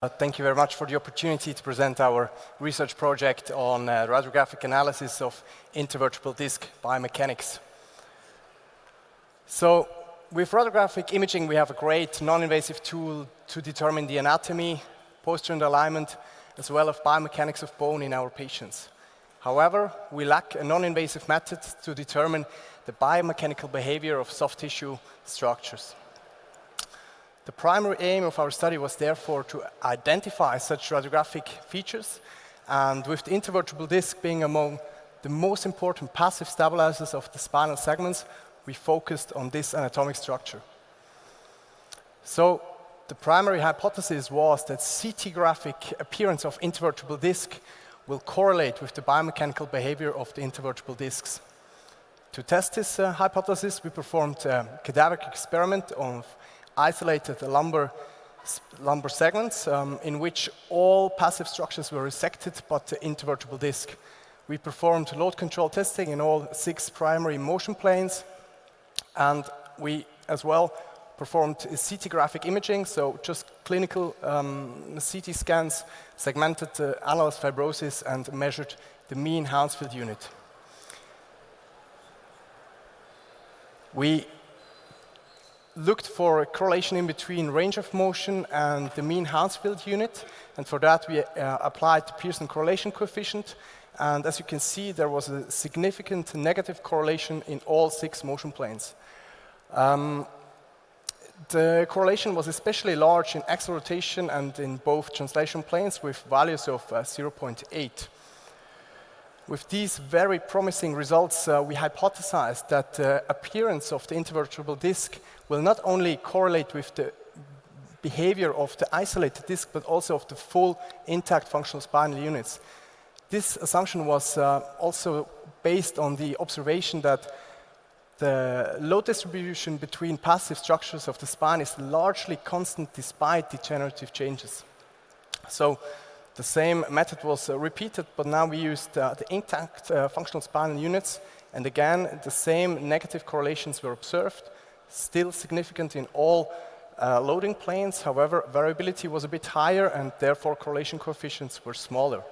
Thank you very much for the opportunity to present our research project on radiographic analysis of intervertebral disc biomechanics. So, with radiographic imaging, we have a great non-invasive tool to determine the anatomy, posture and alignment, as well as biomechanics of bone in our patients. However, we lack a non-invasive method to determine the biomechanical behavior of soft tissue structures. The primary aim of our study was therefore to identify such radiographic features, and with the intervertebral disc being among the most important passive stabilizers of the spinal segments, we focused on this anatomic structure. So, the primary hypothesis was that CT graphic appearance of intervertebral disc will correlate with the biomechanical behavior of the intervertebral discs. To test this hypothesis, we performed a cadaveric experiment of isolated lumbar segments in which all passive structures were resected but the intervertebral disc. We performed load control testing in all 6 primary motion planes, and we as well performed CT graphic imaging, so just clinical CT scans, segmented annulus fibrosis, and measured the mean Hounsfield unit. We looked for a correlation in between range of motion and the mean Hounsfield unit, and for that we applied the Pearson correlation coefficient, and as you can see there was a significant negative correlation in all 6 motion planes. The correlation was especially large in axial rotation and in both translation planes with values of 0.8. With these very promising results, we hypothesized that the appearance of the intervertebral disc will not only correlate with the behavior of the isolated disc, but also of the full intact functional spinal units. This assumption was also based on the observation that the load distribution between passive structures of the spine is largely constant despite degenerative changes. So, the same method was repeated, but now we used the intact functional spinal units, and again the same negative correlations were observed, still significant in all loading planes. However, variability was a bit higher and therefore correlation coefficients were smaller.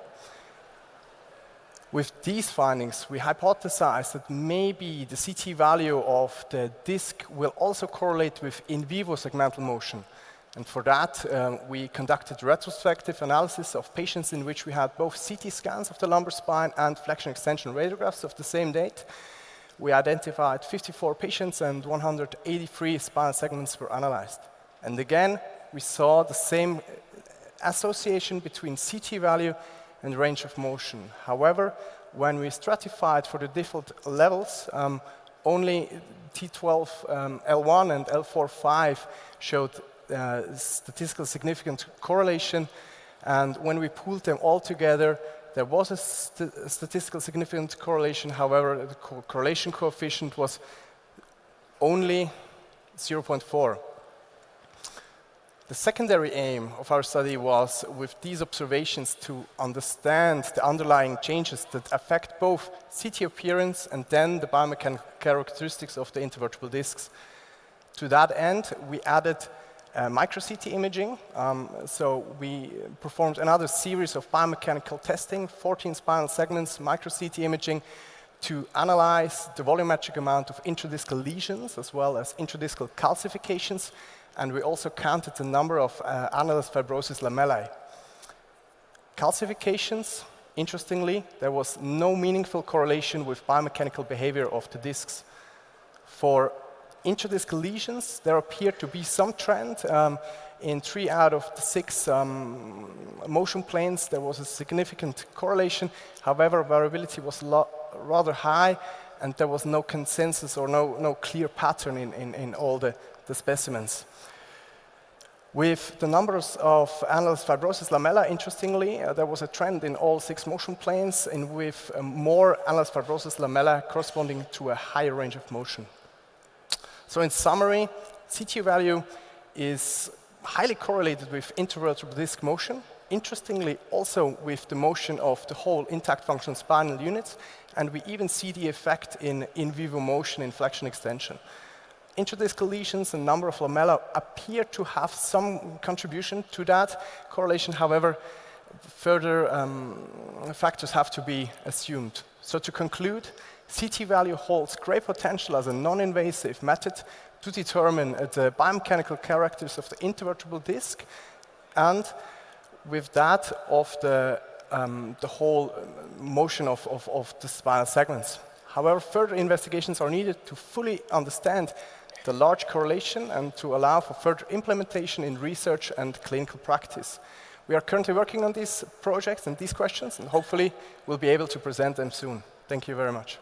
With these findings, we hypothesized that maybe the CT value of the disc will also correlate with in vivo segmental motion. And for that, we conducted retrospective analysis of patients in which we had both CT scans of the lumbar spine and flexion extension radiographs of the same date. We identified 54 patients and 183 spinal segments were analyzed. And again, we saw the same association between CT value and range of motion. However, when we stratified for the different levels, only T12 L1 and L4 5 showed statistical significant correlation, and when we pooled them all together, there was a statistical significant correlation. However, the correlation coefficient was only 0.4. The secondary aim of our study was, with these observations, to understand the underlying changes that affect both CT appearance and then the biomechanical characteristics of the intervertebral discs. To that end, we added µCT imaging, so we performed another series of biomechanical testing, 14 spinal segments, µCT imaging, to analyze the volumetric amount of intradiscal lesions as well as intradiscal calcifications, and we also counted the number of annulus fibrosis lamellae. Calcifications, interestingly, there was no meaningful correlation with biomechanical behavior of the discs. For intradiscal lesions, there appeared to be some trend. In 3 out of the 6 motion planes, there was a significant correlation. However, variability was rather high, and there was no consensus or no clear pattern in all the specimens. With the numbers of annulus fibrosis lamella, interestingly, there was a trend in all 6 motion planes, and with more annulus fibrosis lamella corresponding to a higher range of motion. So in summary, CT value is highly correlated with intervertebral disc motion, interestingly also with the motion of the whole intact functional spinal units, and we even see the effect in vivo motion in flexion extension. intradiscal lesions and number of lamella appear to have some contribution to that correlation. However, further factors have to be assumed. So to conclude, CT value holds great potential as a non-invasive method to determine the biomechanical characters of the intervertebral disc, and with that of the whole motion of the spinal segments. However, further investigations are needed to fully understand the large correlation and to allow for further implementation in research and clinical practice. We are currently working on these projects and these questions, and hopefully we'll be able to present them soon. Thank you very much.